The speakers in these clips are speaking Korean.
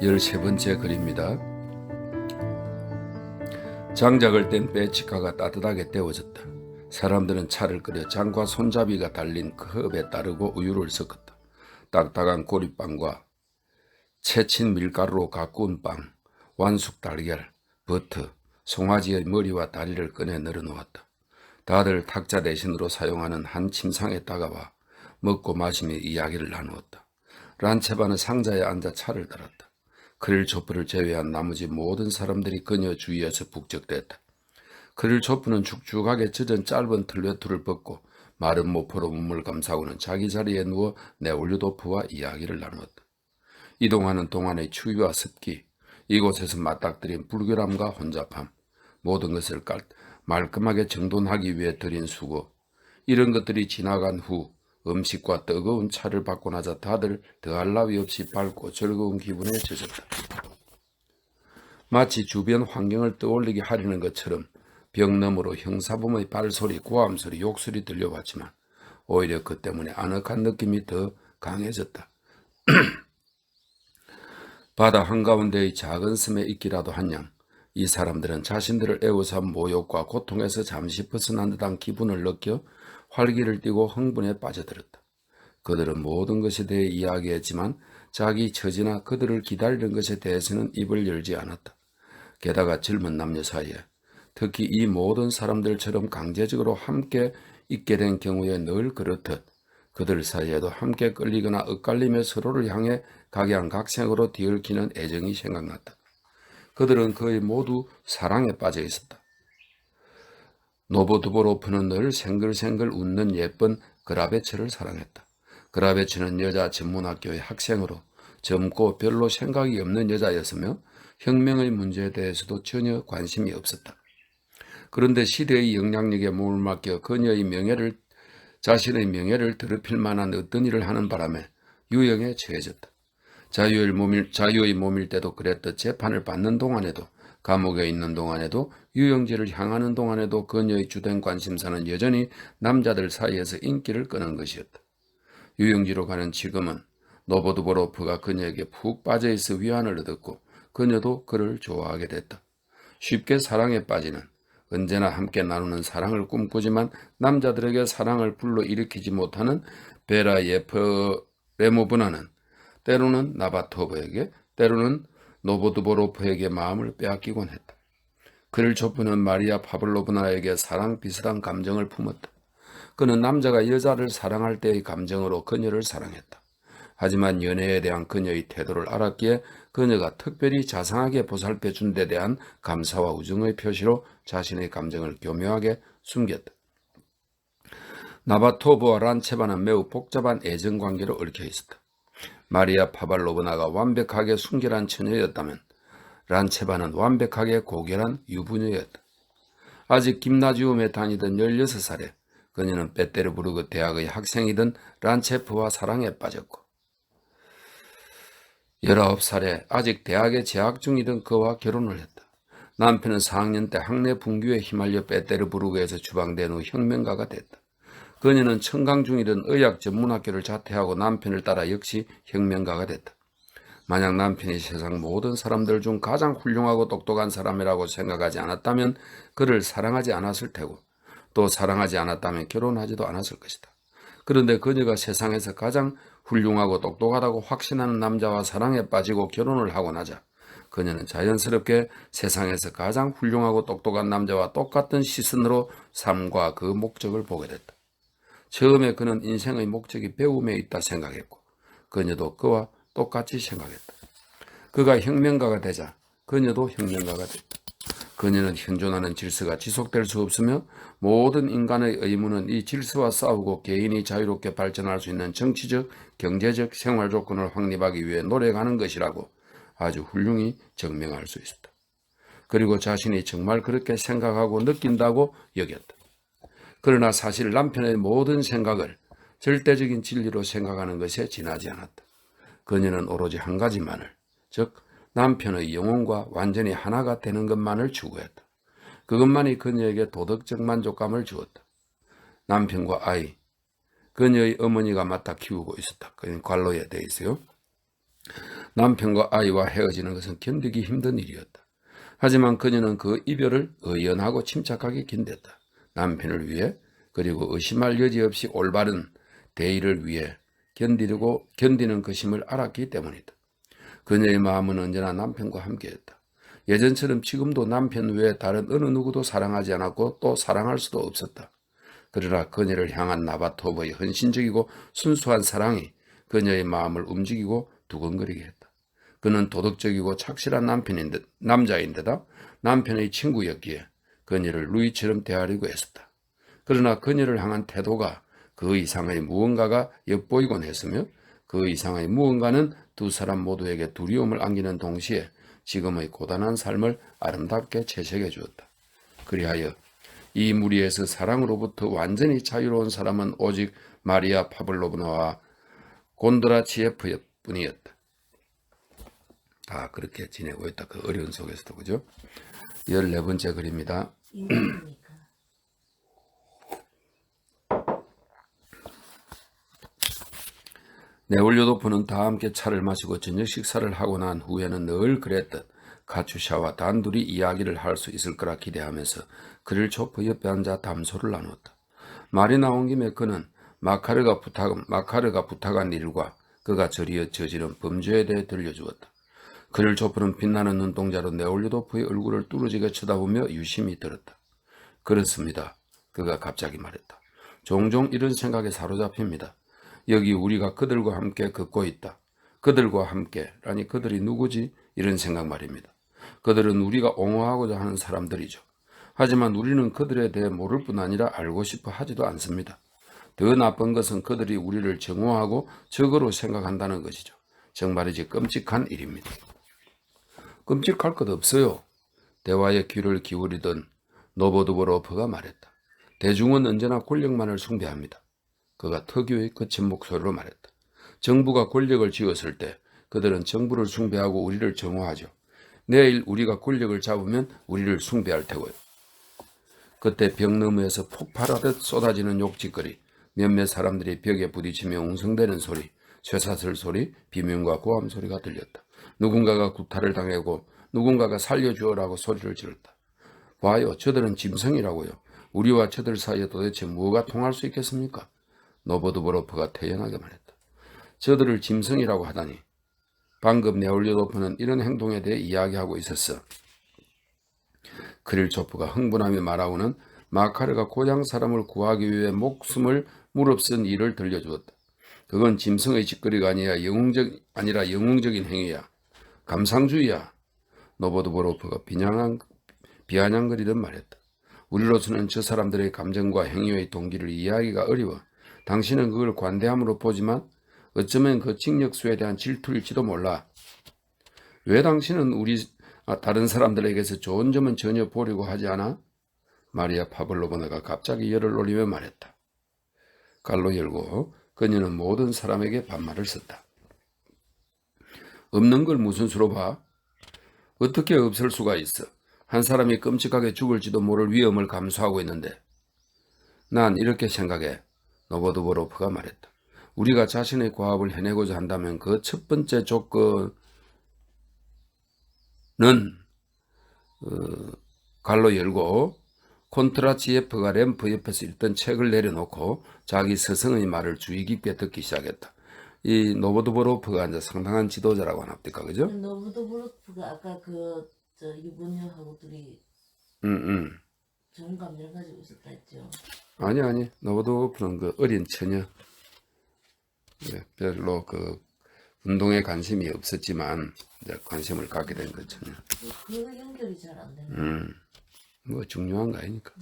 13번째 글입니다. 장작을 뗀 배치카가 따뜻하게 데워졌다. 사람들은 차를 끓여 장과 손잡이가 달린 컵에 따르고 우유를 섞었다. 딱딱한 고립빵과 채친 밀가루로 가꾸은 빵, 완숙 달걀, 버터, 송아지의 머리와 다리를 꺼내 널어놓았다. 다들 탁자 대신으로 사용하는 한 침상에 다가와 먹고 마시며 이야기를 나누었다. 란체바는 상자에 앉아 차를 따랐다. 크릴 조프를 제외한 나머지 모든 사람들이 그녀 주위에서 북적댔다. 크릴 조프는 축축하게 젖은 짧은 틀웨투를 벗고 마른 모포로 몸을 감싸고는 자기 자리에 누워 네올류도프와 이야기를 나누었다. 이동하는 동안의 추위와 습기, 이곳에서 맞닥뜨린 불결함과 혼잡함, 모든 것을 말끔하게 정돈하기 위해 들인 수고, 이런 것들이 지나간 후 음식과 뜨거운 차를 받고 나자 다들 더할 나위 없이 밝고 즐거운 기분에 젖었다. 마치 주변 환경을 떠올리게 하려는 것처럼 벽 너머로 형사범의 발소리, 고함소리, 욕설이 들려왔지만 오히려 그 때문에 아늑한 느낌이 더 강해졌다. 바다 한가운데의 작은 섬에 있기라도 한양, 이 사람들은 자신들을 애워싼 모욕과 고통에서 잠시 벗어난 듯한 기분을 느껴 활기를 띠고 흥분에 빠져들었다. 그들은 모든 것에 대해 이야기했지만 자기 처지나 그들을 기다리는 것에 대해서는 입을 열지 않았다. 게다가 젊은 남녀 사이에, 특히 이 모든 사람들처럼 강제적으로 함께 있게 된 경우에 늘 그렇듯 그들 사이에도 함께 끌리거나 엇갈리며 서로를 향해 각양각색으로 뒤얽히는 애정이 생각났다. 그들은 거의 모두 사랑에 빠져 있었다. 노보두보로프는 늘 생글생글 웃는 예쁜 그라베츠를 사랑했다. 그라베츠는 여자 전문학교의 학생으로 젊고 별로 생각이 없는 여자였으며 혁명의 문제에 대해서도 전혀 관심이 없었다. 그런데 시대의 영향력에 몸을 맡겨 자신의 명예를 더럽힐 만한 어떤 일을 하는 바람에 유형에 처해졌다. 자유의 몸일 때도 그랬듯 재판을 받는 동안에도, 감옥에 있는 동안에도, 유영지를 향하는 동안에도 그녀의 주된 관심사는 여전히 남자들 사이에서 인기를 끄는 것이었다. 유영지로 가는 지금은 노보두보로프가 그녀에게 푹 빠져있어 위안을 얻었고 그녀도 그를 좋아하게 됐다. 쉽게 사랑에 빠지는, 언제나 함께 나누는 사랑을 꿈꾸지만 남자들에게 사랑을 불러일으키지 못하는 베라 예프레모브나는 때로는 나바토브에게, 때로는 노보두보로프에게 마음을 빼앗기곤 했다. 그를 좁히는 마리아 파블로브나에게 사랑 비슷한 감정을 품었다. 그는 남자가 여자를 사랑할 때의 감정으로 그녀를 사랑했다. 하지만 연애에 대한 그녀의 태도를 알았기에 그녀가 특별히 자상하게 보살펴준 데 대한 감사와 우정의 표시로 자신의 감정을 교묘하게 숨겼다. 나바토브와 란체바는 매우 복잡한 애정관계로 얽혀 있었다. 마리아 파발로브나가 완벽하게 순결한 처녀였다면 란체바는 완벽하게 고결한 유부녀였다. 아직 김나지움에 다니던 16살에 그녀는 페테르부르크 대학의 학생이던 란체프와 사랑에 빠졌고 19살에 아직 대학에 재학 중이던 그와 결혼을 했다. 남편은 4학년 때 학내 분규에 휘말려 페테르부르크에서 추방된 후 혁명가가 됐다. 그녀는 청강 중이던 의학 전문학교를 자퇴하고 남편을 따라 역시 혁명가가 됐다. 만약 남편이 세상 모든 사람들 중 가장 훌륭하고 똑똑한 사람이라고 생각하지 않았다면 그를 사랑하지 않았을 테고, 또 사랑하지 않았다면 결혼하지도 않았을 것이다. 그런데 그녀가 세상에서 가장 훌륭하고 똑똑하다고 확신하는 남자와 사랑에 빠지고 결혼을 하고 나자 그녀는 자연스럽게 세상에서 가장 훌륭하고 똑똑한 남자와 똑같은 시선으로 삶과 그 목적을 보게 됐다. 처음에 그는 인생의 목적이 배움에 있다 생각했고 그녀도 그와 똑같이 생각했다. 그가 혁명가가 되자 그녀도 혁명가가 됐다. 그녀는 현존하는 질서가 지속될 수 없으며 모든 인간의 의무는 이 질서와 싸우고 개인이 자유롭게 발전할 수 있는 정치적, 경제적, 생활 조건을 확립하기 위해 노력하는 것이라고 아주 훌륭히 증명할 수 있었다. 그리고 자신이 정말 그렇게 생각하고 느낀다고 여겼다. 그러나 사실 남편의 모든 생각을 절대적인 진리로 생각하는 것에 지나지 않았다. 그녀는 오로지 한 가지만을, 즉 남편의 영혼과 완전히 하나가 되는 것만을 추구했다. 그것만이 그녀에게 도덕적 만족감을 주었다. 남편과 아이, 그녀의 어머니가 맡아 키우고 있었다. 그는 관로에 돼 있어요. 남편과 아이와 헤어지는 것은 견디기 힘든 일이었다. 하지만 그녀는 그 이별을 의연하고 침착하게 견뎠다. 남편을 위해, 그리고 의심할 여지 없이 올바른 대의를 위해 견디는 것임을 알았기 때문이다. 그녀의 마음은 언제나 남편과 함께했다. 예전처럼 지금도 남편 외에 다른 어느 누구도 사랑하지 않았고 또 사랑할 수도 없었다. 그러나 그녀를 향한 나바토브의 헌신적이고 순수한 사랑이 그녀의 마음을 움직이고 두근거리게 했다. 그는 도덕적이고 착실한 남자인데다 남편의 친구였기에 그녀를 루이처럼 대하려고 했었다. 그러나 그녀를 향한 태도가 그 이상의 무언가가 엿보이곤 했으며 그 이상의 무언가는 두 사람 모두에게 두려움을 안기는 동시에 지금의 고단한 삶을 아름답게 채색해 주었다. 그리하여 이 무리에서 사랑으로부터 완전히 자유로운 사람은 오직 마리아 파블로브나와 곤드라치예프뿐이었다. 다 그렇게 지내고 있다. 그 어려운 속에서도. 그죠? 14번째 글입니다. 네올료도프는 다 함께 차를 마시고 저녁 식사를 하고 난 후에는 늘 그랬듯 카츄샤와 단둘이 이야기를 할 수 있을 거라 기대하면서 그릴 조프 옆에 앉아 담소를 나누었다. 말이 나온 김에 그는 마카르가 부탁한 일과 그가 저지른 범죄에 대해 들려주었다. 그릴 조프는 빛나는 눈동자로 네올료도프의 얼굴을 뚫어지게 쳐다보며 유심히 들었다. 그렇습니다. 그가 갑자기 말했다. 종종 이런 생각에 사로잡힙니다. 여기 우리가 그들과 함께 걷고 있다. 그들과 함께라니 그들이 누구지? 이런 생각 말입니다. 그들은 우리가 옹호하고자 하는 사람들이죠. 하지만 우리는 그들에 대해 모를 뿐 아니라 알고 싶어 하지도 않습니다. 더 나쁜 것은 그들이 우리를 정오하고 적으로 생각한다는 것이죠. 정말이지 끔찍한 일입니다. 끔찍할 것 없어요. 대화에 귀를 기울이던 노보드보로프가 말했다. 대중은 언제나 권력만을 숭배합니다. 그가 특유의 거친 목소리로 말했다. 정부가 권력을 쥐었을 때 그들은 정부를 숭배하고 우리를 정오하죠. 내일 우리가 권력을 잡으면 우리를 숭배할 테고요. 그때 벽 너머에서 폭발하듯 쏟아지는 욕짓거리, 몇몇 사람들이 벽에 부딪히며 웅성대는 소리, 쇠사슬 소리, 비명과 고함 소리가 들렸다. 누군가가 구타를 당하고 누군가가 살려주어라고 소리를 질렀다. 봐요, 저들은 짐승이라고요. 우리와 저들 사이에 도대체 뭐가 통할 수 있겠습니까? 노보드보로프가 태연하게 말했다. 저들을 짐승이라고 하다니. 방금 네올료도프는 이런 행동에 대해 이야기하고 있었어. 크릴초프가 흥분하며 말하고는 마카르가 고향 사람을 구하기 위해 목숨을 무릅쓴 일을 들려주었다. 그건 짐승의 짓거리가 아니라 영웅적인 행위야. 감상주의야. 노보드보로프가 비아냥거리듯 말했다. 우리로서는 저 사람들의 감정과 행위의 동기를 이해하기가 어려워. 당신은 그걸 관대함으로 보지만 어쩌면 그 징역수에 대한 질투일지도 몰라. 왜 당신은 다른 사람들에게서 좋은 점은 전혀 보려고 하지 않아? 마리아 파블로브나가 갑자기 열을 올리며 말했다. 갈로 열고 그녀는 모든 사람에게 반말을 썼다. 없는 걸 무슨 수로 봐? 어떻게 없을 수가 있어? 한 사람이 끔찍하게 죽을지도 모를 위험을 감수하고 있는데. 난 이렇게 생각해. 노보드보로프가 말했다. 우리가 자신의 과업을 해내고자 한다면 그 첫 번째 조건은 갈로 열고 콘트라치예프가 램프 옆에서 읽던 책을 내려놓고 자기 스승의 말을 주의 깊게 듣기 시작했다. 이 노보드보로프가 이제 상당한 지도자라고 합니까, 그죠? 노보드보로프가 아까 유부녀하고 둘이 좋은 감정을 가지고 있었다 했죠. 아니 노보드보로프는 그 어린 처녀, 별로 그 운동에 관심이 없었지만 이제 관심을 갖게 된 그 처녀. 그 연결이 잘 안 되네. 뭐 중요한 거 아니니까.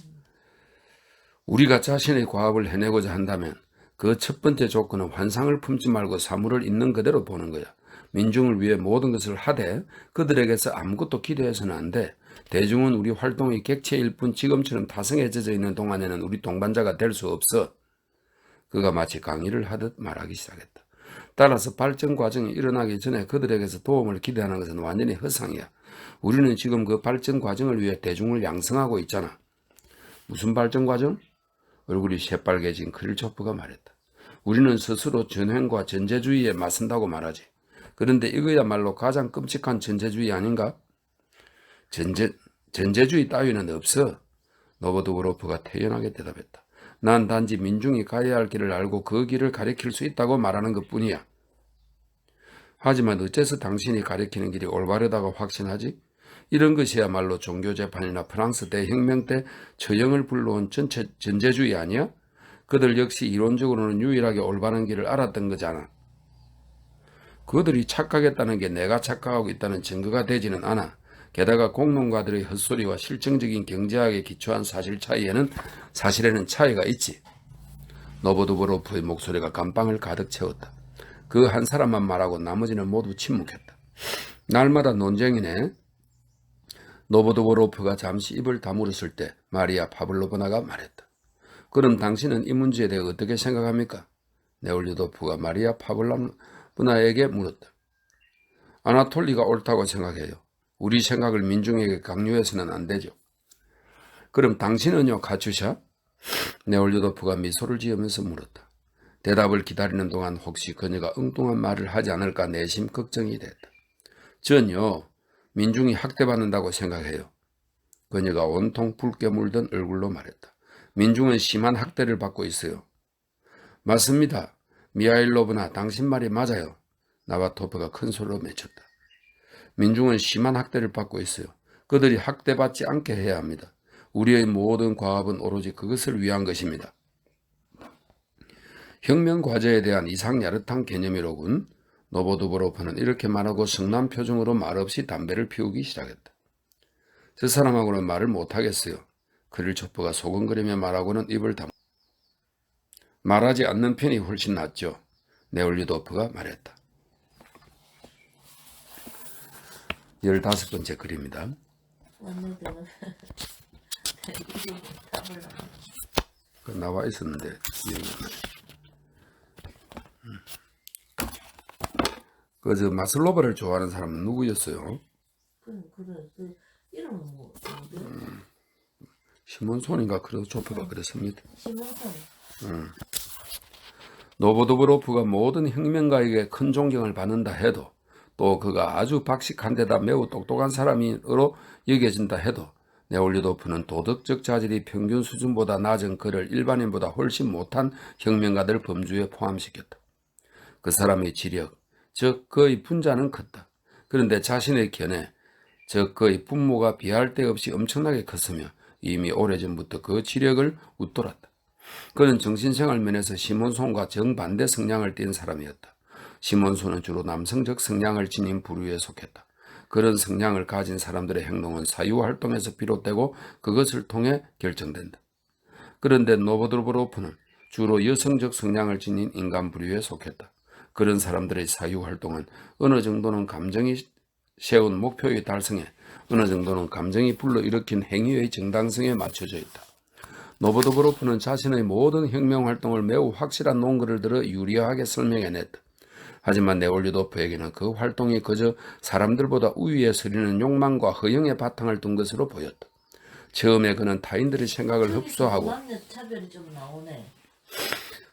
우리가 자신의 과업을 해내고자 한다면 그 첫 번째 조건은 환상을 품지 말고 사물을 있는 그대로 보는 거야. 민중을 위해 모든 것을 하되 그들에게서 아무것도 기대해서는 안 돼. 대중은 우리 활동의 객체일 뿐 지금처럼 타성에 젖어 있는 동안에는 우리 동반자가 될 수 없어. 그가 마치 강의를 하듯 말하기 시작했다. 따라서 발전 과정이 일어나기 전에 그들에게서 도움을 기대하는 것은 완전히 허상이야. 우리는 지금 그 발전 과정을 위해 대중을 양성하고 있잖아. 무슨 발전 과정? 얼굴이 새빨개진 크릴초프가 말했다. 우리는 스스로 전횡과 전제주의에 맞선다고 말하지. 그런데 이거야말로 가장 끔찍한 전제주의 아닌가? 전제주의 따위는 없어. 노보드브로프가 태연하게 대답했다. 난 단지 민중이 가야 할 길을 알고 그 길을 가리킬 수 있다고 말하는 것뿐이야. 하지만 어째서 당신이 가리키는 길이 올바르다고 확신하지? 이런 것이야말로 종교재판이나 프랑스 대혁명 때 처형을 불러온 전제주의 아니야? 그들 역시 이론적으로는 유일하게 올바른 길을 알았던 거잖아. 그들이 착각했다는 게 내가 착각하고 있다는 증거가 되지는 않아. 게다가 공론가들의 헛소리와 실증적인 경제학에 기초한 사실에는 차이가 있지. 노보드브로프의 목소리가 감방을 가득 채웠다. 그 한 사람만 말하고 나머지는 모두 침묵했다. 날마다 논쟁이네. 노보드브로프가 잠시 입을 다물었을 때 마리아 파블로브나가 말했다. 그럼 당신은 이 문제에 대해 어떻게 생각합니까? 네올리도프가 마리아 파블로브나에게 물었다. 아나톨리가 옳다고 생각해요. 우리 생각을 민중에게 강요해서는 안 되죠. 그럼 당신은요, 카츄샤? 네올리도프가 미소를 지으면서 물었다. 대답을 기다리는 동안 혹시 그녀가 엉뚱한 말을 하지 않을까 내심 걱정이 됐다. 전요, 민중이 학대받는다고 생각해요. 그녀가 온통 붉게 물든 얼굴로 말했다. 민중은 심한 학대를 받고 있어요. 맞습니다. 미하일로브나 당신 말이 맞아요. 나바토프가 큰 소리로 외쳤다. 민중은 심한 학대를 받고 있어요. 그들이 학대받지 않게 해야 합니다. 우리의 모든 과업은 오로지 그것을 위한 것입니다. 혁명 과제에 대한 이상야릇한 개념이로군. 노보드브로프는 이렇게 말하고 성난 표정으로 말없이 담배를 피우기 시작했다. 저 사람하고는 말을 못하겠어요. 크릴초프가 소근거리며 말하고는 입을 다물었다. 말하지 않는 편이 훨씬 낫죠. 네올리도프가 말했다. 15번째 글입니다. 왔는데는 답을 그 나와 있었는데 그저 마슬로바를 좋아하는 사람은 누구였어요? 그래 그 이름은 뭐죠? 시몬손인가 크리스토프가 그랬습니다. 시몬son. 노보드브로프가 모든 혁명가에게 큰 존경을 받는다 해도 또 그가 아주 박식한 데다 매우 똑똑한 사람으로 여겨진다 해도 네올리도프는 도덕적 자질이 평균 수준보다 낮은 그를 일반인보다 훨씬 못한 혁명가들 범주에 포함시켰다. 그 사람의 지력, 즉 그의 분자는 컸다. 그런데 자신의 견해, 즉 그의 분모가 비할 데 없이 엄청나게 컸으며 이미 오래전부터 그 지력을 웃돌았다. 그는 정신생활 면에서 시몬손과 정반대 성향을 띈 사람이었다. 시몬손은 주로 남성적 성향을 지닌 부류에 속했다. 그런 성향을 가진 사람들의 행동은 사유활동에서 비롯되고 그것을 통해 결정된다. 그런데 노보드브로프는 주로 여성적 성향을 지닌 인간 부류에 속했다. 그런 사람들의 사유활동은 어느 정도는 감정이 세운 목표의 달성에 어느 정도는 감정이 불러일으킨 행위의 정당성에 맞춰져 있다. 노보드브로프는 자신의 모든 혁명활동을 매우 확실한 논거를 들어 유리하게 설명해냈다. 하지만 네올리도프에게는 그 활동이 그저 사람들보다 우위에 서리는 욕망과 허영의 바탕을 둔 것으로 보였다. 처음에 그는 타인들의 생각을 흡수하고 차별이 좀 나오네.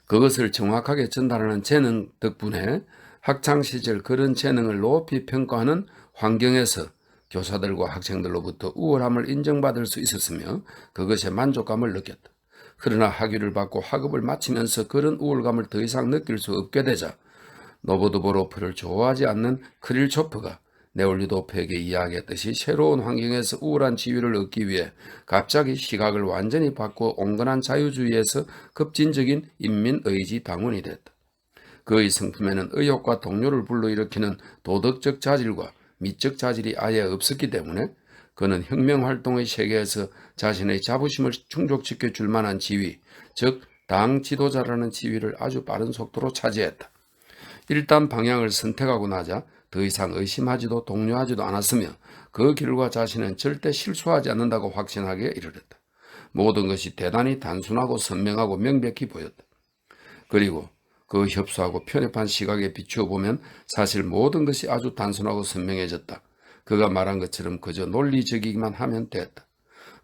그것을 정확하게 전달하는 재능 덕분에 학창시절 그런 재능을 높이 평가하는 환경에서 교사들과 학생들로부터 우월함을 인정받을 수 있었으며 그것에 만족감을 느꼈다. 그러나 학위를 받고 학업을 마치면서 그런 우월감을 더 이상 느낄 수 없게 되자 노보드브로프를 좋아하지 않는 크릴초프가 네올리도프에게 이야기했듯이 새로운 환경에서 우월한 지위를 얻기 위해 갑자기 시각을 완전히 바꿔 온건한 자유주의에서 급진적인 인민의지 당원이 됐다. 그의 성품에는 의욕과 동료를 불러일으키는 도덕적 자질과 미적 자질이 아예 없었기 때문에 그는 혁명활동의 세계에서 자신의 자부심을 충족시켜 줄 만한 지위, 즉 당 지도자라는 지위를 아주 빠른 속도로 차지했다. 일단 방향을 선택하고 나자 더 이상 의심하지도 동요하지도 않았으며 그 길과 자신은 절대 실수하지 않는다고 확신하기에 이르렀다. 모든 것이 대단히 단순하고 선명하고 명백히 보였다. 그리고 그 협소하고 편협한 시각에 비추어 보면 사실 모든 것이 아주 단순하고 선명해졌다. 그가 말한 것처럼 그저 논리적이기만 하면 됐다.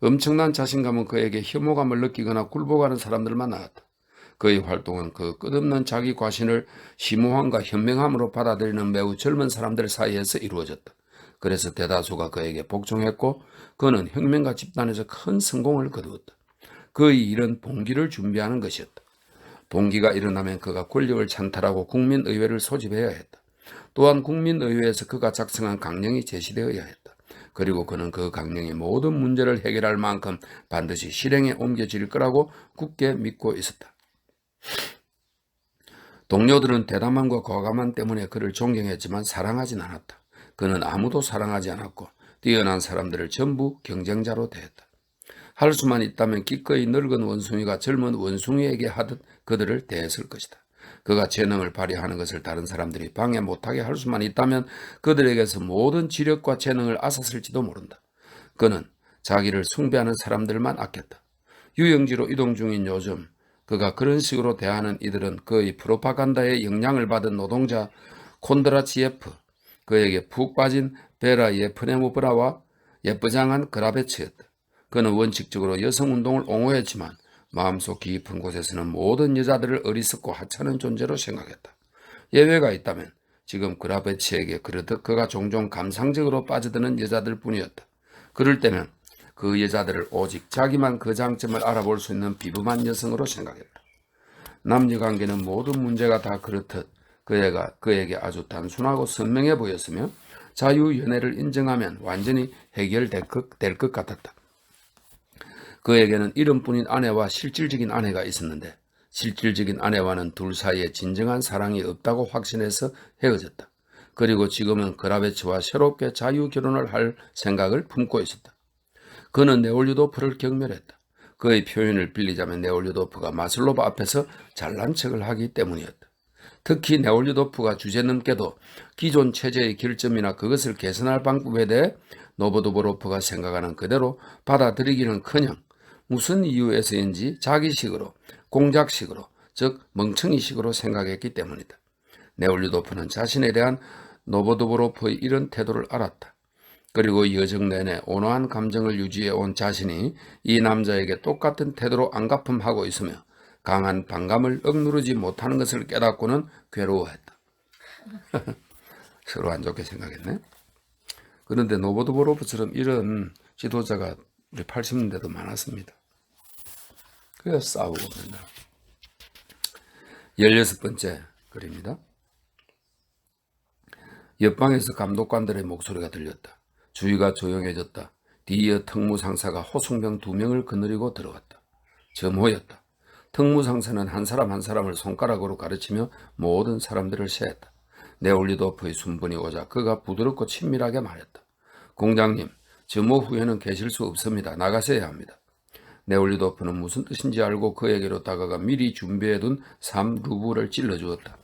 엄청난 자신감은 그에게 혐오감을 느끼거나 굴복하는 사람들만 나왔다. 그의 활동은 그 끝없는 자기 과신을 심오함과 현명함으로 받아들이는 매우 젊은 사람들 사이에서 이루어졌다. 그래서 대다수가 그에게 복종했고 그는 혁명가 집단에서 큰 성공을 거두었다. 그의 일은 봉기를 준비하는 것이었다. 봉기가 일어나면 그가 권력을 찬탈하고 국민의회를 소집해야 했다. 또한 국민의회에서 그가 작성한 강령이 제시되어야 했다. 그리고 그는 그 강령이 모든 문제를 해결할 만큼 반드시 실행에 옮겨질 거라고 굳게 믿고 있었다. 동료들은 대담함과 과감함 때문에 그를 존경했지만 사랑하진 않았다. 그는 아무도 사랑하지 않았고 뛰어난 사람들을 전부 경쟁자로 대했다. 할 수만 있다면 기꺼이 늙은 원숭이가 젊은 원숭이에게 하듯 그들을 대했을 것이다. 그가 재능을 발휘하는 것을 다른 사람들이 방해 못하게 할 수만 있다면 그들에게서 모든 지력과 재능을 앗았을지도 모른다. 그는 자기를 숭배하는 사람들만 아꼈다. 유영지로 이동 중인 요즘 그가 그런 식으로 대하는 이들은 그의 프로파간다에 영향을 받은 노동자 콘드라치예프, 그에게 푹 빠진 베라 예프네모브라와 예쁘장한 그라베츠였다. 그는 원칙적으로 여성운동을 옹호했지만 마음속 깊은 곳에서는 모든 여자들을 어리석고 하찮은 존재로 생각했다. 예외가 있다면 지금 그라베츠에게 그러듯 그가 종종 감상적으로 빠져드는 여자들 뿐이었다. 그럴 때는 그 여자들을 오직 자기만 그 장점을 알아볼 수 있는 비범한 여성으로 생각했다. 남녀관계는 모든 문제가 다 그렇듯 그에게 아주 단순하고 선명해 보였으며 자유연애를 인정하면 완전히 해결될 것 같았다. 그에게는 이름뿐인 아내와 실질적인 아내가 있었는데 실질적인 아내와는 둘 사이에 진정한 사랑이 없다고 확신해서 헤어졌다. 그리고 지금은 그라베츠와 새롭게 자유결혼을 할 생각을 품고 있었다. 그는 네올류도프를 경멸했다. 그의 표현을 빌리자면 네올류도프가 마슬로브 앞에서 잘난 척을 하기 때문이었다. 특히 네올류도프가 주제넘게도 기존 체제의 결점이나 그것을 개선할 방법에 대해 노보도보로프가 생각하는 그대로 받아들이기는커녕 무슨 이유에서인지 자기식으로, 공작식으로, 즉 멍청이식으로 생각했기 때문이다. 네올류도프는 자신에 대한 노보도보로프의 이런 태도를 알았다. 그리고 여정 내내 온화한 감정을 유지해온 자신이 이 남자에게 똑같은 태도로 안갚음하고 있으며 강한 반감을 억누르지 못하는 것을 깨닫고는 괴로워했다. 서로 안 좋게 생각했네. 그런데 노보도보로프처럼 이런 지도자가 우리 80년대도 많았습니다. 그래서 싸우고 맨날. 16번째 글입니다. 옆방에서 감독관들의 목소리가 들렸다. 주위가 조용해졌다. 뒤이어 특무상사가 호송병 2명을 거느리고 들어왔다. 점호였다. 특무상사는 한 사람 한 사람을 손가락으로 가르치며 모든 사람들을 세했다. 네올류도프의 순번이 오자 그가 부드럽고 친밀하게 말했다. 공장님, 점호 후에는 계실 수 없습니다. 나가셔야 합니다. 네올류도프는 무슨 뜻인지 알고 그에게로 다가가 미리 준비해둔 3루브를 찔러주었다.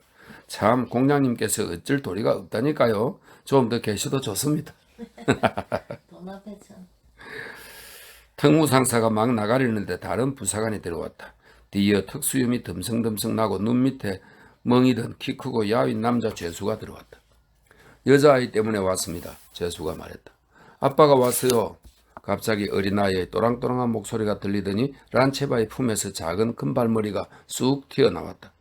참 공장님께서 어쩔 도리가 없다니까요. 좀 더 계셔도 좋습니다. 돈 앞에 참. 특무상사가 막 나가려는데 다른 부사관이 들어왔다. 뒤이어 턱수염이 듬성듬성 나고 눈 밑에 멍이든 키 크고 야윈 남자 죄수가 들어왔다. 여자아이 때문에 왔습니다. 죄수가 말했다. 아빠가 왔어요. 갑자기 어린아이의 또랑또랑한 목소리가 들리더니 란체바의 품에서 작은 금발머리가 쑥 튀어나왔다.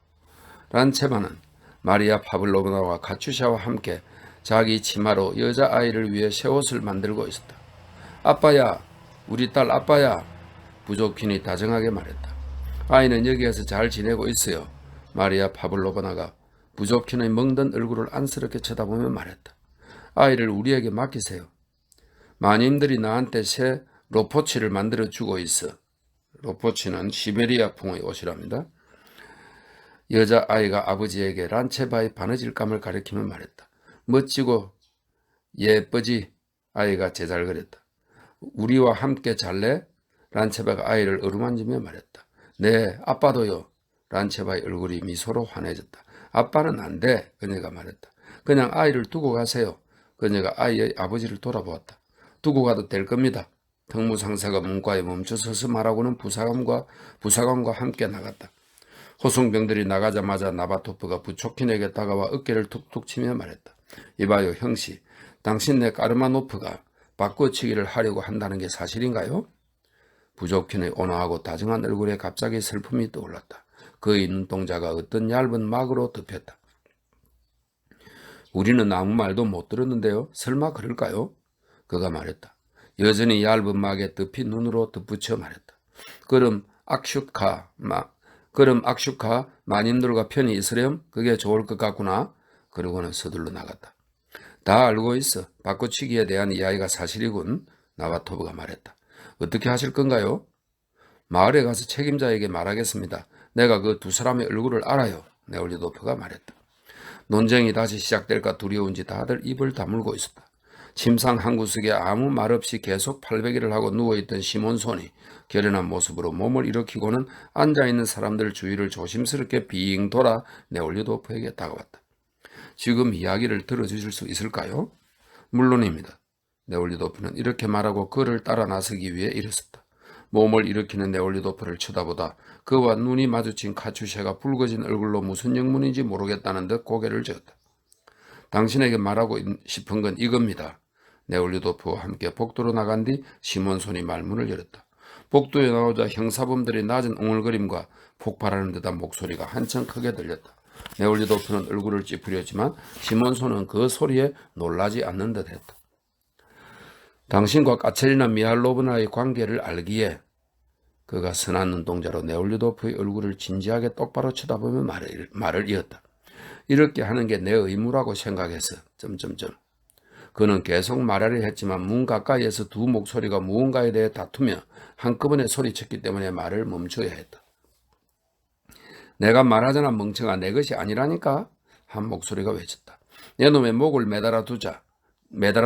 란체바는 마리아 파블로브나와 카츄샤와 함께 자기 치마로 여자아이를 위해 새 옷을 만들고 있었다. 아빠야, 우리 딸 아빠야, 부족킨이 다정하게 말했다. 아이는 여기에서 잘 지내고 있어요. 마리아 파블로브나가 부족킨의 멍든 얼굴을 안쓰럽게 쳐다보며 말했다. 아이를 우리에게 맡기세요. 마님들이 나한테 새 로포치를 만들어주고 있어. 로포치는 시베리아풍의 옷이랍니다. 여자아이가 아버지에게 란체바의 바느질감을 가리키며 말했다. 멋지고 예쁘지? 아이가 제잘거렸다. 우리와 함께 잘래? 란체바가 아이를 어루만지며 말했다. 네, 아빠도요. 란체바의 얼굴이 미소로 환해졌다. 아빠는 안 돼. 그녀가 말했다. 그냥 아이를 두고 가세요. 그녀가 아이의 아버지를 돌아보았다. 두고 가도 될 겁니다. 특무상사가 문과에 멈춰서서 말하고는 부사관과 함께 나갔다. 호송병들이 나가자마자 나바토프가 부초킨에게 다가와 어깨를 툭툭 치며 말했다. 이봐요, 형씨. 당신네 까르마노프가 바꿔치기를 하려고 한다는 게 사실인가요? 부족킨의 온화하고 다정한 얼굴에 갑자기 슬픔이 떠올랐다. 그의 눈동자가 어떤 얇은 막으로 덮였다. 우리는 아무 말도 못 들었는데요. 설마 그럴까요? 그가 말했다. 여전히 얇은 막에 덮인 눈으로 덧붙여 말했다. 그럼 악슈카 마님들과 편히 있으렴? 그게 좋을 것 같구나. 그러고는 서둘러 나갔다. 다 알고 있어. 바꿔치기에 대한 이야기가 사실이군. 나바토브가 말했다. 어떻게 하실 건가요? 마을에 가서 책임자에게 말하겠습니다. 내가 그 두 사람의 얼굴을 알아요. 네올리도프가 말했다. 논쟁이 다시 시작될까 두려운지 다들 입을 다물고 있었다. 침상 한 구석에 아무 말 없이 계속 팔베기를 하고 누워있던 시몬손이 결연한 모습으로 몸을 일으키고는 앉아있는 사람들 주위를 조심스럽게 빙 돌아 네올리도프에게 다가왔다. 지금 이야기를 들어주실 수 있을까요? 물론입니다. 네올리도프는 이렇게 말하고 그를 따라 나서기 위해 일어섰다. 몸을 일으키는 네올리도프를 쳐다보다 그와 눈이 마주친 카츄샤가 붉어진 얼굴로 무슨 영문인지 모르겠다는 듯 고개를 저었다. 당신에게 말하고 싶은 건 이겁니다. 네올리도프와 함께 복도로 나간 뒤 시몬손이 말문을 열었다. 복도에 나오자 형사범들의 낮은 웅얼거림과 폭발하는 듯한 목소리가 한층 크게 들렸다. 네올리도프는 얼굴을 찌푸렸지만 시몬손은 그 소리에 놀라지 않는 듯했다. 당신과 까체리나 미할로브나의 관계를 알기에 그가 선한 눈동자로 네올리도프의 얼굴을 진지하게 똑바로 쳐다보며 말을 이었다. 이렇게 하는 게 내 의무라고 생각해서 그는 계속 말하려 했지만 문 가까이에서 두 목소리가 무언가에 대해 다투며 한꺼번에 소리쳤기 때문에 말을 멈춰야 했다. 내가 말하잖아 멍청아. 내 것이 아니라니까. 한 목소리가 외쳤다. 내 놈의 목을 매달아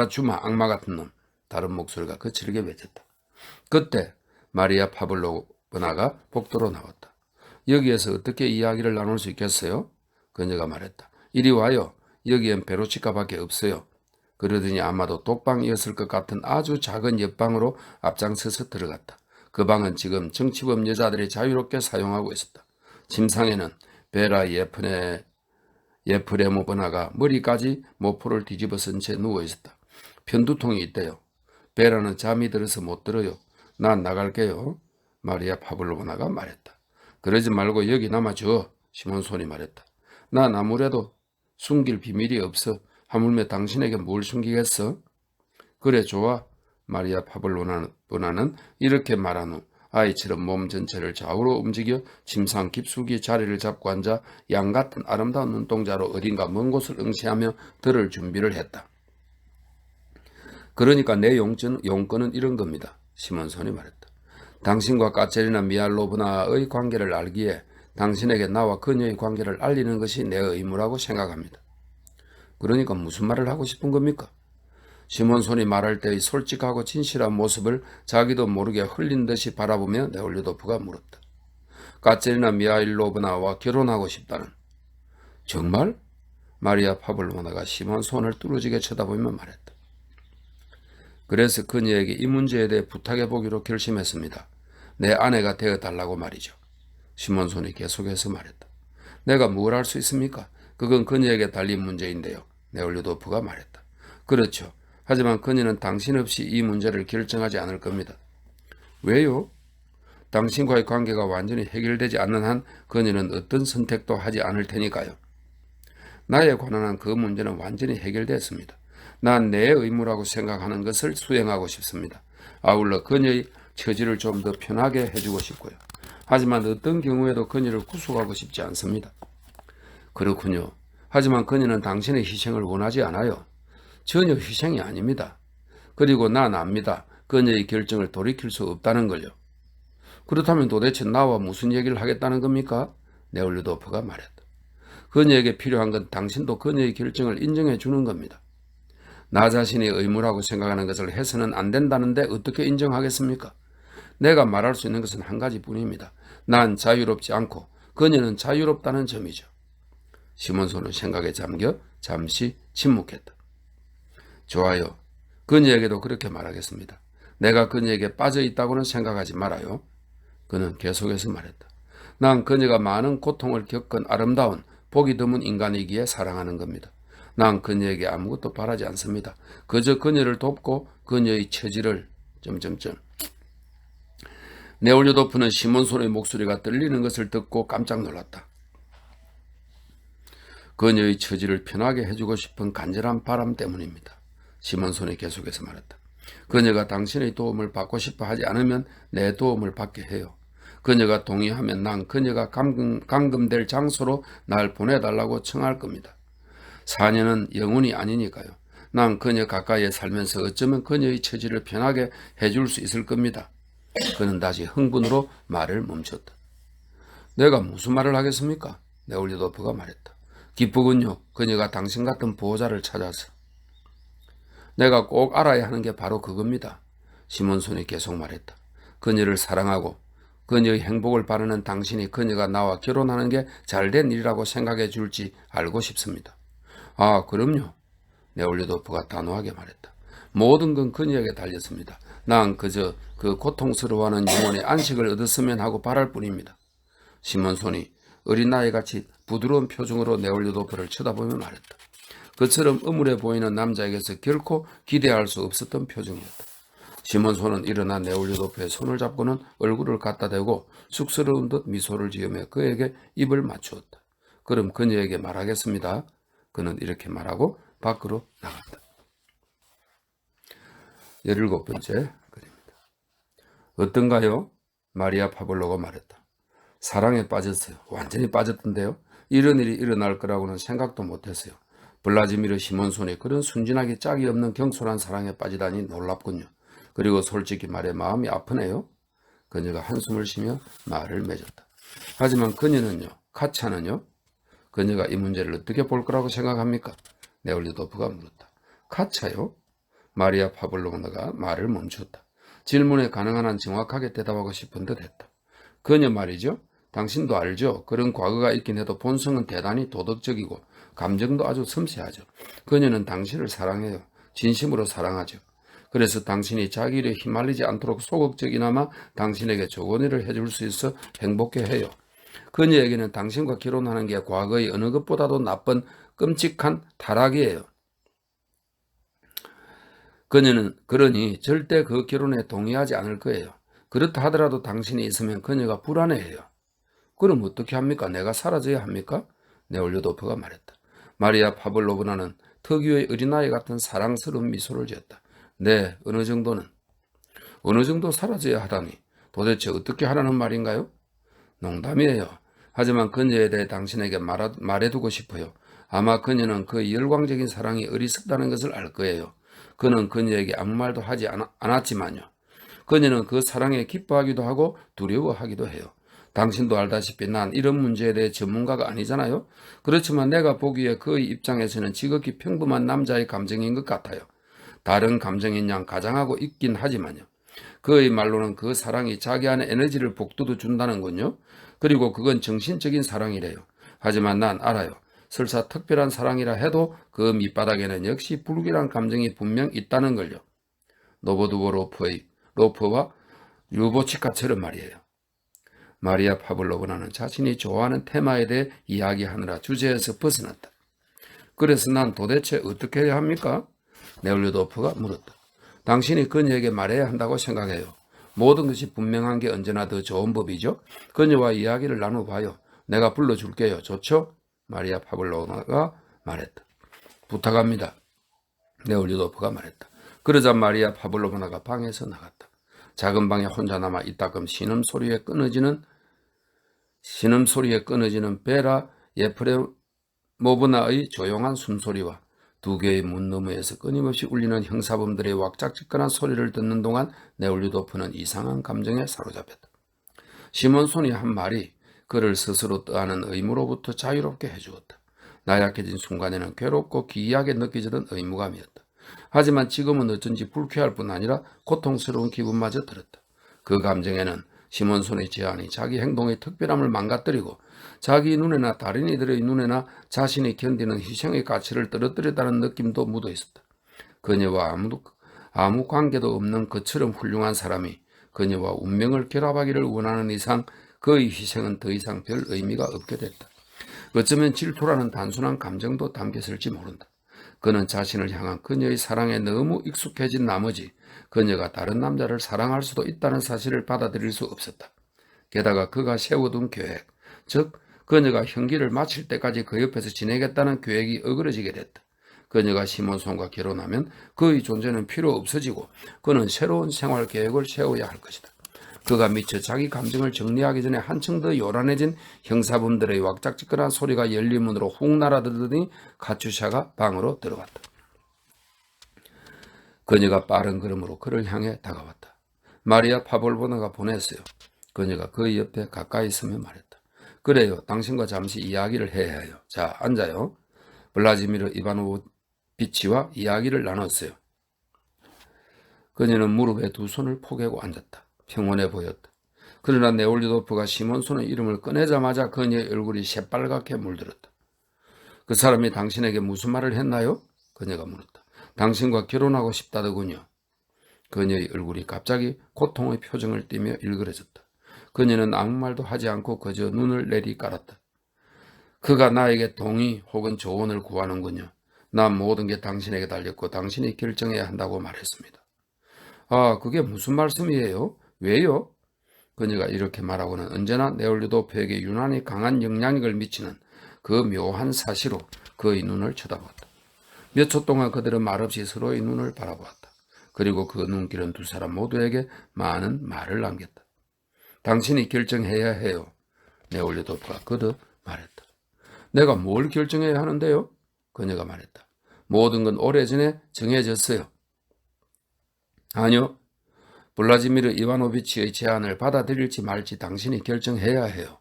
주마 악마 같은 놈. 다른 목소리가 거칠게 외쳤다. 그때 마리아 파블로브나가 복도로 나왔다. 여기에서 어떻게 이야기를 나눌 수 있겠어요? 그녀가 말했다. 이리 와요. 여기엔 베로치카밖에 없어요. 그러더니 아마도 독방이었을 것 같은 아주 작은 옆방으로 앞장서서 들어갔다. 그 방은 지금 정치범 여자들이 자유롭게 사용하고 있었다. 침상에는 베라 예프레모브나가 머리까지 모포를 뒤집어 쓴 채 누워있었다. 편두통이 있대요. 베라는 잠이 들어서 못 들어요. 난 나갈게요. 마리아 파블로브나가 말했다. 그러지 말고 여기 남아줘. 시몬손이 말했다. 난 아무래도 숨길 비밀이 없어. 하물며 당신에게 뭘 숨기겠어? 그래 좋아. 마리아 파블로브나는 이렇게 말한 후 아이처럼 몸 전체를 좌우로 움직여 침상 깊숙이 자리를 잡고 앉아 양같은 아름다운 눈동자로 어딘가 먼 곳을 응시하며 들을 준비를 했다. 그러니까 내 용건은 이런 겁니다. 시몬손이 말했다. 당신과 까체리나 미알로브나의 관계를 알기에 당신에게 나와 그녀의 관계를 알리는 것이 내 의무라고 생각합니다. 그러니까 무슨 말을 하고 싶은 겁니까? 시몬손이 말할 때의 솔직하고 진실한 모습을 자기도 모르게 흘린 듯이 바라보며 네올리도프가 물었다. 까체리나 미하일로브나와 결혼하고 싶다는. 정말? 마리아 파블로나가 시몬손을 뚫어지게 쳐다보며 말했다. 그래서 그녀에게 이 문제에 대해 부탁해보기로 결심했습니다. 내 아내가 되어달라고 말이죠. 시몬손이 계속해서 말했다. 내가 뭘 할 수 있습니까? 그건 그녀에게 달린 문제인데요. 네올리도프가 말했다. 그렇죠. 하지만 그녀는 당신 없이 이 문제를 결정하지 않을 겁니다. 왜요? 당신과의 관계가 완전히 해결되지 않는 한 그녀는 어떤 선택도 하지 않을 테니까요. 나에 관한 그 문제는 완전히 해결됐습니다. 난 내 의무라고 생각하는 것을 수행하고 싶습니다. 아울러 그녀의 처지를 좀 더 편하게 해주고 싶고요. 하지만 어떤 경우에도 그녀를 구속하고 싶지 않습니다. 그렇군요. 하지만 그녀는 당신의 희생을 원하지 않아요. 전혀 희생이 아닙니다. 그리고 난 압니다. 그녀의 결정을 돌이킬 수 없다는 걸요. 그렇다면 도대체 나와 무슨 얘기를 하겠다는 겁니까? 네올리도프가 말했다. 그녀에게 필요한 건 당신도 그녀의 결정을 인정해 주는 겁니다. 나 자신이 의무라고 생각하는 것을 해서는 안 된다는데 어떻게 인정하겠습니까? 내가 말할 수 있는 것은 한 가지뿐입니다. 난 자유롭지 않고 그녀는 자유롭다는 점이죠. 시몬손은 생각에 잠겨 잠시 침묵했다. 좋아요. 그녀에게도 그렇게 말하겠습니다. 내가 그녀에게 빠져 있다고는 생각하지 말아요. 그는 계속해서 말했다. 난 그녀가 많은 고통을 겪은 아름다운 보기 드문 인간이기에 사랑하는 겁니다. 난 그녀에게 아무것도 바라지 않습니다. 그저 그녀를 돕고 그녀의 처지를 네올리도프는 시몬손의 목소리가 들리는 것을 듣고 깜짝 놀랐다. 그녀의 처지를 편하게 해주고 싶은 간절한 바람 때문입니다. 시몬손이 계속해서 말했다. 그녀가 당신의 도움을 받고 싶어 하지 않으면 내 도움을 받게 해요. 그녀가 동의하면 난 그녀가 감금될 장소로 날 보내달라고 청할 겁니다. 사녀는 영혼이 아니니까요. 난 그녀 가까이에 살면서 어쩌면 그녀의 처지를 편하게 해줄 수 있을 겁니다. 그는 다시 흥분으로 말을 멈췄다. 내가 무슨 말을 하겠습니까? 네올리도프가 말했다. 기쁘군요. 그녀가 당신 같은 보호자를 찾아서. 내가 꼭 알아야 하는 게 바로 그겁니다. 시몬손이 계속 말했다. 그녀를 사랑하고 그녀의 행복을 바라는 당신이 그녀가 나와 결혼하는 게 잘된 일이라고 생각해 줄지 알고 싶습니다. 아, 그럼요. 네올리도프가 단호하게 말했다. 모든 건 그녀에게 달렸습니다. 난 그저 그 고통스러워하는 영혼의 안식을 얻었으면 하고 바랄 뿐입니다. 시몬손이 어린아이같이 부드러운 표정으로 네올리도프를 쳐다보며 말했다. 그처럼 음울해 보이는 남자에게서 결코 기대할 수 없었던 표정이었다. 시몬손은 일어나 네올리도프의 손을 잡고는 얼굴을 갖다 대고 쑥스러운 듯 미소를 지으며 그에게 입을 맞추었다. 그럼 그녀에게 말하겠습니다. 그는 이렇게 말하고 밖으로 나갔다. 17번째 글입니다. 어떤가요? 마리아 파블로가 말했다. 사랑에 빠졌어요. 완전히 빠졌던데요. 이런 일이 일어날 거라고는 생각도 못했어요. 블라지미르 시몬손이 그런 순진하게 짝이 없는 경솔한 사랑에 빠지다니 놀랍군요. 그리고 솔직히 말해 마음이 아프네요. 그녀가 한숨을 쉬며 말을 맺었다. 하지만 그녀는요, 카차는요? 그녀가 이 문제를 어떻게 볼 거라고 생각합니까? 네올리도프가 물었다. 카차요? 마리아 파블로나가 말을 멈췄다. 질문에 가능한 한 정확하게 대답하고 싶은 듯 했다. 그녀 말이죠. 당신도 알죠. 그런 과거가 있긴 해도 본성은 대단히 도덕적이고 감정도 아주 섬세하죠. 그녀는 당신을 사랑해요. 진심으로 사랑하죠. 그래서 당신이 자기 일에 휘말리지 않도록 소극적이나마 당신에게 좋은 일을 해줄 수 있어 행복해해요. 그녀에게는 당신과 결혼하는 게 과거의 어느 것보다도 나쁜 끔찍한 타락이에요. 그녀는 그러니 절대 그 결혼에 동의하지 않을 거예요. 그렇다 하더라도 당신이 있으면 그녀가 불안해해요. 그럼 어떻게 합니까? 내가 사라져야 합니까? 네올리도프가 말했다. 마리아 파블로브나는 특유의 어린아이 같은 사랑스러운 미소를 지었다. 네, 어느 정도는. 어느 정도 사라져야 하다니. 도대체 어떻게 하라는 말인가요? 농담이에요. 하지만 그녀에 대해 당신에게 말해두고 싶어요. 아마 그녀는 그 열광적인 사랑이 어리석다는 것을 알 거예요. 그는 그녀에게 아무 말도 하지 않았지만요. 그녀는 그 사랑에 기뻐하기도 하고 두려워하기도 해요. 당신도 알다시피 난 이런 문제에 대해 전문가가 아니잖아요. 그렇지만 내가 보기에 그의 입장에서는 지극히 평범한 남자의 감정인 것 같아요. 다른 감정인 양 가장하고 있긴 하지만요. 그의 말로는 그 사랑이 자기 안에 에너지를 북돋워 준다는군요. 그리고 그건 정신적인 사랑이래요. 하지만 난 알아요. 설사 특별한 사랑이라 해도 그 밑바닥에는 역시 불길한 감정이 분명 있다는 걸요. 노보두보 로프와 류보치카처럼 말이에요. 마리아 파블로브나는 자신이 좋아하는 테마에 대해 이야기하느라 주제에서 벗어났다. 그래서 난 도대체 어떻게 해야 합니까? 네올리도프가 물었다. 당신이 그녀에게 말해야 한다고 생각해요. 모든 것이 분명한 게 언제나 더 좋은 법이죠. 그녀와 이야기를 나눠봐요. 내가 불러줄게요. 좋죠? 마리아 파블로나가 말했다. 부탁합니다. 네올리도프가 말했다. 그러자 마리아 파블로나가 방에서 나갔다. 작은 방에 혼자 남아 이따금 신음소리에 끊어지는 베라 예프레모브나의 조용한 숨소리와 두 개의 문 너머에서 끊임없이 울리는 형사범들의 왁작지근한 소리를 듣는 동안 네올리도프는 이상한 감정에 사로잡혔다. 시몬손이 한 말이 그를 스스로 떠하는 의무로부터 자유롭게 해주었다. 나약해진 순간에는 괴롭고 기이하게 느껴지던 의무감이었다. 하지만 지금은 어쩐지 불쾌할 뿐 아니라 고통스러운 기분마저 들었다. 그 감정에는 시몬손의 제안이 자기 행동의 특별함을 망가뜨리고 자기 눈에나 다른 이들의 눈에나 자신이 견디는 희생의 가치를 떨어뜨렸다는 느낌도 묻어 있었다. 그녀와 아무 관계도 없는 그처럼 훌륭한 사람이 그녀와 운명을 결합하기를 원하는 이상 그의 희생은 더 이상 별 의미가 없게 됐다. 어쩌면 질투라는 단순한 감정도 담겼을지 모른다. 그는 자신을 향한 그녀의 사랑에 너무 익숙해진 나머지 그녀가 다른 남자를 사랑할 수도 있다는 사실을 받아들일 수 없었다. 게다가 그가 세워둔 계획, 즉 그녀가 형기를 마칠 때까지 그 옆에서 지내겠다는 계획이 어그러지게 됐다. 그녀가 시몬손과 결혼하면 그의 존재는 필요 없어지고 그는 새로운 생활 계획을 세워야 할 것이다. 그가 미처 자기 감정을 정리하기 전에 한층 더 요란해진 형사범들의 왁작지근한 소리가 열린 문으로 훅 날아들더니 카츄샤가 방으로 들어갔다. 그녀가 빠른 걸음으로 그를 향해 다가왔다. 마리아 파볼보나가 보냈어요. 그녀가 그의 옆에 가까이 서며 말했다. 그래요. 당신과 잠시 이야기를 해야 해요. 자, 앉아요. 블라지미르 이바노비치와 이야기를 나눴어요. 그녀는 무릎에 두 손을 포개고 앉았다. 평온해 보였다. 그러나 네올리도프가 시몬손의 이름을 꺼내자마자 그녀의 얼굴이 새빨갛게 물들었다. 그 사람이 당신에게 무슨 말을 했나요? 그녀가 물었다. 당신과 결혼하고 싶다더군요. 그녀의 얼굴이 갑자기 고통의 표정을 띠며 일그러졌다. 그녀는 아무 말도 하지 않고 그저 눈을 내리깔았다. 그가 나에게 동의 혹은 조언을 구하는군요. 난 모든 게 당신에게 달렸고 당신이 결정해야 한다고 말했습니다. 아, 그게 무슨 말씀이에요? 왜요? 그녀가 이렇게 말하고는 언제나 네올리도프에게 유난히 강한 영향력을 미치는 그 묘한 사시로 그의 눈을 쳐다보았다. 몇 초 동안 그들은 말없이 서로의 눈을 바라보았다. 그리고 그 눈길은 두 사람 모두에게 많은 말을 남겼다. 당신이 결정해야 해요. 네올리도프가 거듭 말했다. 내가 뭘 결정해야 하는데요? 그녀가 말했다. 모든 건 오래전에 정해졌어요. 아니요. 블라지미르 이바노비치의 제안을 받아들일지 말지 당신이 결정해야 해요.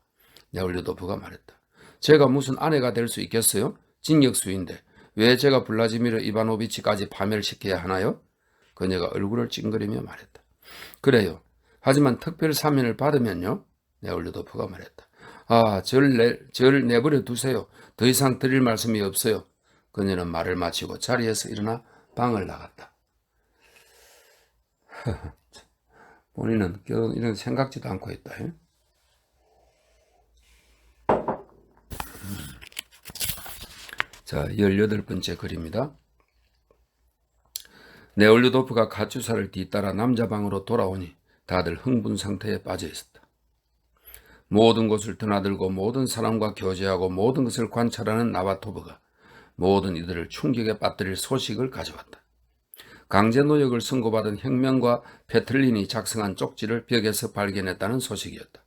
네올리도프가 말했다. 제가 무슨 아내가 될 수 있겠어요? 징역수인데 왜 제가 블라지미르 이바노비치까지 파멸시켜야 하나요? 그녀가 얼굴을 찡그리며 말했다. 그래요. 하지만 특별 사면을 받으면요? 네올리도프가 말했다. 아, 절 내버려 두세요. 더 이상 드릴 말씀이 없어요. 그녀는 말을 마치고 자리에서 일어나 방을 나갔다. 본인은 결혼 이런 생각지도 않고 있다. 자, 18번째 글입니다. 네올리도프가 카츄사를 뒤따라 남자 방으로 돌아오니 다들 흥분 상태에 빠져 있었다. 모든 곳을 드나들고 모든 사람과 교제하고 모든 것을 관찰하는 나바토브가 모든 이들을 충격에 빠뜨릴 소식을 가져왔다. 강제노역을 선고받은 혁명과 페틀린이 작성한 쪽지를 벽에서 발견했다는 소식이었다.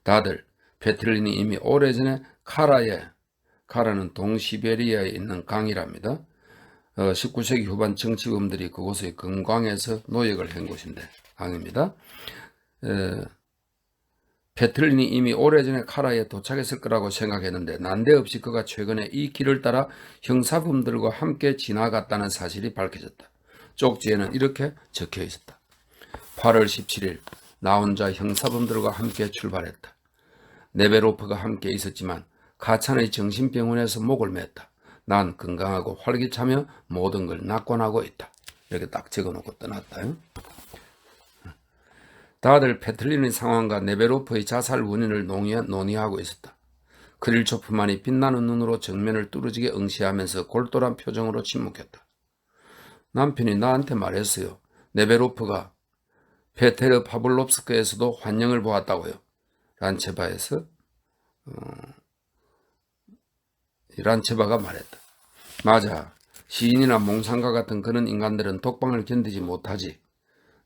다들 페틀린이 이미 오래전에 카라는 동시베리아에 있는 강이랍니다. 19세기 후반 정치범들이 그곳의 금광에서 노역을 한 곳인데 강입니다. 페틀린이 이미 오래전에 카라에 도착했을 거라고 생각했는데 난데없이 그가 최근에 이 길을 따라 형사범들과 함께 지나갔다는 사실이 밝혀졌다. 쪽지에는 이렇게 적혀 있었다. 8월 17일 나 혼자 형사범들과 함께 출발했다. 네베로프가 함께 있었지만 가찬의 정신병원에서 목을 맸다. 난 건강하고 활기차며 모든 걸 낙관하고 있다. 이렇게 딱 적어놓고 떠났다. 다들 페틀린의 상황과 네베로프의 자살 원인을 논의하고 있었다. 크릴초프만이 빛나는 눈으로 정면을 뚫어지게 응시하면서 골똘한 표정으로 침묵했다. 남편이 나한테 말했어요. 네베로프가 페테르 파블롭스크에서도 환영을 보았다고요. 란체바가 말했다. 맞아. 시인이나 몽상가 같은 그런 인간들은 독방을 견디지 못하지.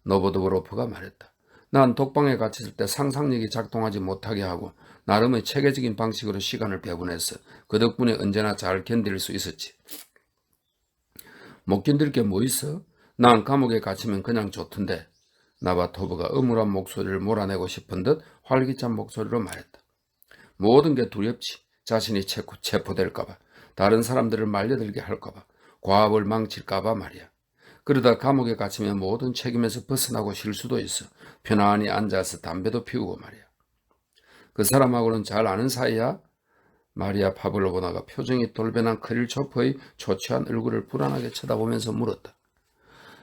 노보드보로프가 말했다. 난 독방에 갇혔을 때 상상력이 작동하지 못하게 하고 나름의 체계적인 방식으로 시간을 배분했어. 그 덕분에 언제나 잘 견딜 수 있었지. 못 견딜 게 뭐 있어? 난 감옥에 갇히면 그냥 좋던데. 나바토브가 음울한 목소리를 몰아내고 싶은 듯 활기찬 목소리로 말했다. 모든 게 두렵지. 자신이 체포될까봐, 다른 사람들을 말려들게 할까봐, 과업을 망칠까봐 말이야. 그러다 감옥에 갇히면 모든 책임에서 벗어나고 쉴 수도 있어. 편안히 앉아서 담배도 피우고 말이야. 그 사람하고는 잘 아는 사이야? 마리아 파블로보나가 표정이 돌변한 크릴초프의 초췌한 얼굴을 불안하게 쳐다보면서 물었다.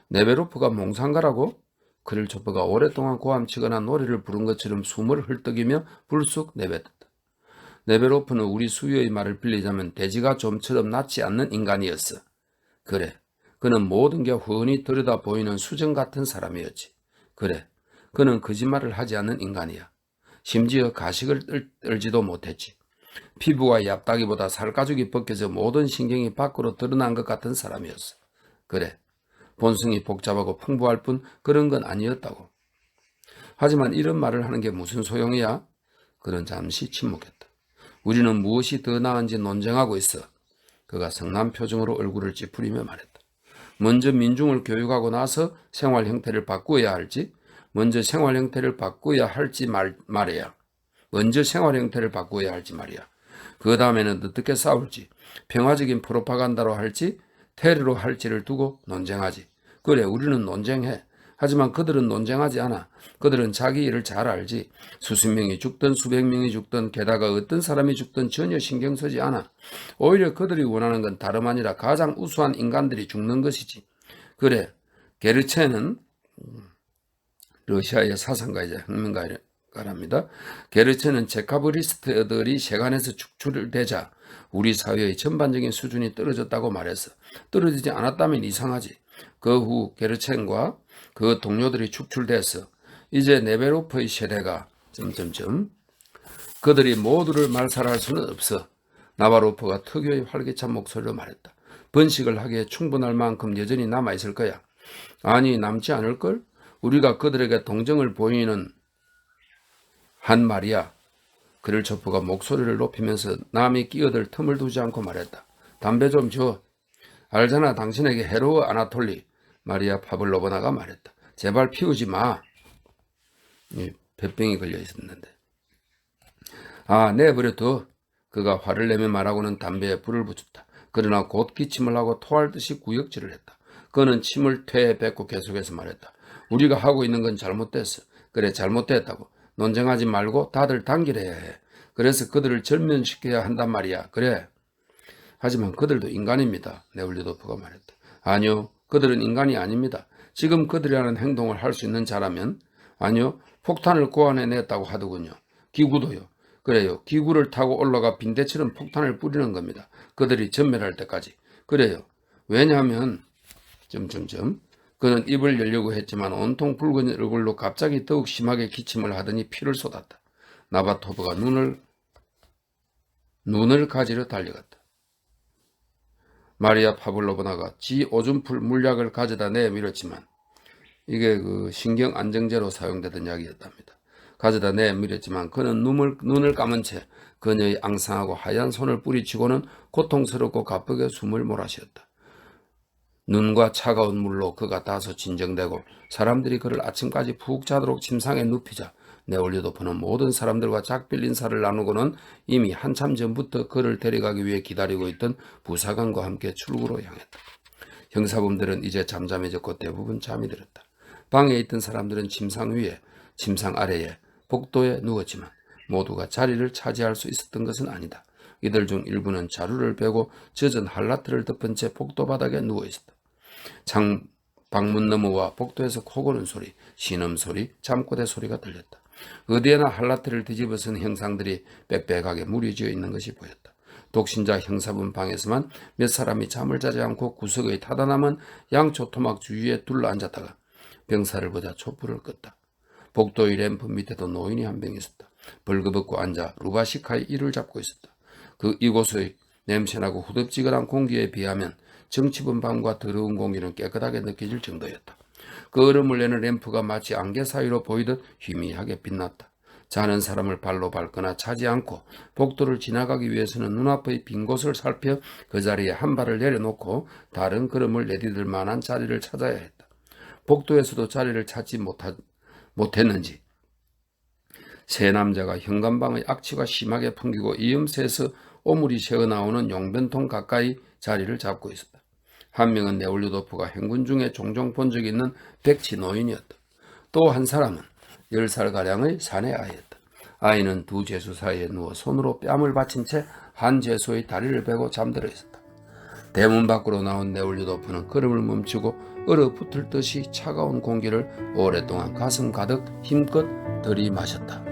네베로프가 몽상가라고? 크릴초프가 오랫동안 고함치거나 노래를 부른 것처럼 숨을 헐떡이며 불쑥 내뱉었다. 네베로프는 우리 수요의 말을 빌리자면 돼지가 좀처럼 낫지 않는 인간이었어. 그래, 그는 모든 게 훤히 들여다 보이는 수정 같은 사람이었지. 그래, 그는 거짓말을 하지 않는 인간이야. 심지어 가식을 떨지도 못했지. 피부가 얇다기보다 살가죽이 벗겨져 모든 신경이 밖으로 드러난 것 같은 사람이었어. 그래, 본성이 복잡하고 풍부할 뿐 그런 건 아니었다고. 하지만 이런 말을 하는 게 무슨 소용이야? 그는 잠시 침묵했다. 우리는 무엇이 더 나은지 논쟁하고 있어. 그가 성난 표정으로 얼굴을 찌푸리며 말했다. 먼저 민중을 교육하고 나서 생활 형태를 바꾸어야 할지, 먼저 생활 형태를 바꾸어야 할지 말이야. 먼저 생활 형태를 바꾸어야 할지 말이야. 그 다음에는 어떻게 싸울지, 평화적인 프로파간다로 할지, 테러로 할지를 두고 논쟁하지. 그래, 우리는 논쟁해. 하지만 그들은 논쟁하지 않아. 그들은 자기 일을 잘 알지. 수십 명이 죽든 수백 명이 죽든 게다가 어떤 사람이 죽든 전혀 신경 쓰지 않아. 오히려 그들이 원하는 건 다름 아니라 가장 우수한 인간들이 죽는 것이지. 그래, 게르체는 러시아의 사상가이자 혁명가랍니다. 게르체는 제카브리스트들이 세간에서 축출되자 우리 사회의 전반적인 수준이 떨어졌다고 말했어. 떨어지지 않았다면 이상하지. 그 후 게르첸과 그 동료들이 축출됐어. 이제 네베로프의 세대가 그들이 모두를 말살할 수는 없어. 나바로프가 특유의 활기찬 목소리로 말했다. 번식을 하기에 충분할 만큼 여전히 남아있을 거야. 아니, 남지 않을걸? 우리가 그들에게 동정을 보이는 한 말이야. 그릴초프가 목소리를 높이면서 남이 끼어들 틈을 두지 않고 말했다. 담배 좀 줘. 알잖아, 당신에게 해로워, 아나톨리. 마리아 파블로바나가 말했다. 제발 피우지 마. 폐병이 걸려 있었는데. 아, 내버려둬. 그가 화를 내며 말하고는 담배에 불을 붙였다. 그러나 곧 기침을 하고 토할 듯이 구역질을 했다. 그는 침을 퇴에 뱉고 계속해서 말했다. 우리가 하고 있는 건 잘못됐어. 그래, 잘못됐다고. 논쟁하지 말고 다들 단결해야 해. 그래서 그들을 절면시켜야 한단 말이야. 그래. 하지만 그들도 인간입니다. 네올리도프가 말했다. 아니요, 그들은 인간이 아닙니다. 지금 그들이 하는 행동을 할 수 있는 자라면, 아니요, 폭탄을 고안해냈다고 하더군요. 기구도요. 그래요, 기구를 타고 올라가 빈대처럼 폭탄을 뿌리는 겁니다. 그들이 전멸할 때까지. 그래요. 왜냐하면 그는 입을 열려고 했지만 온통 붉은 얼굴로 갑자기 더욱 심하게 기침을 하더니 피를 쏟았다. 나바토브가 눈을 가지러 달려갔다. 마리아 파블로바나가 지 오줌풀 물약을 가져다 내밀었지만 이게 그 신경 안정제로 사용되던 약이었답니다. 가져다 내밀었지만 그는 눈을 감은 채 그녀의 앙상하고 하얀 손을 뿌리치고는 고통스럽고 가쁘게 숨을 몰아쉬었다. 눈과 차가운 물로 그가 다소 진정되고 사람들이 그를 아침까지 푹 자도록 침상에 눕히자 네올리도프는 모든 사람들과 작별 인사를 나누고는 이미 한참 전부터 그를 데려가기 위해 기다리고 있던 부사관과 함께 출구로 향했다. 형사범들은 이제 잠잠해졌고 대부분 잠이 들었다. 방에 있던 사람들은 침상 위에, 침상 아래에, 복도에 누웠지만 모두가 자리를 차지할 수 있었던 것은 아니다. 이들 중 일부는 자루를 베고 젖은 할라트를 덮은 채 복도 바닥에 누워있었다. 방문 너머와 복도에서 코고는 소리, 신음소리, 잠꼬대 소리가 들렸다. 어디에나 할라트를 뒤집어 쓴 형상들이 빽빽하게 무리지어 있는 것이 보였다. 독신자 형사분 방에서만 몇 사람이 잠을 자지 않고 구석의 타다남은 양초 토막 주위에 둘러앉았다가 병사를 보자 촛불을 껐다. 복도의 램프 밑에도 노인이 한 명 있었다. 벌거벗고 앉아 루바시카의 이를 잡고 있었다. 이곳의 냄새나고 후덥지근한 공기에 비하면 정치분 방과 더러운 공기는 깨끗하게 느껴질 정도였다. 그 얼음을 내는 램프가 마치 안개 사이로 보이듯 희미하게 빛났다. 자는 사람을 발로 밟거나 차지 않고 복도를 지나가기 위해서는 눈앞의 빈 곳을 살펴 그 자리에 한 발을 내려놓고 다른 걸음을 내디딜 만한 자리를 찾아야 했다. 복도에서도 자리를 찾지 못했는지 세 남자가 현관방의 악취가 심하게 풍기고 이음새에서 오물이 새어나오는 용변통 가까이 자리를 잡고 있었다. 한 명은 네올리도프가 행군 중에 종종 본 적이 있는 백치 노인이었다. 또 한 사람은 10살가량의 사내 아이였다. 아이는 두 죄수 사이에 누워 손으로 뺨을 받친 채 한 죄수의 다리를 베고 잠들어 있었다. 대문 밖으로 나온 네올리도프는 걸음을 멈추고 얼어붙을 듯이 차가운 공기를 오랫동안 가슴 가득 힘껏 들이마셨다.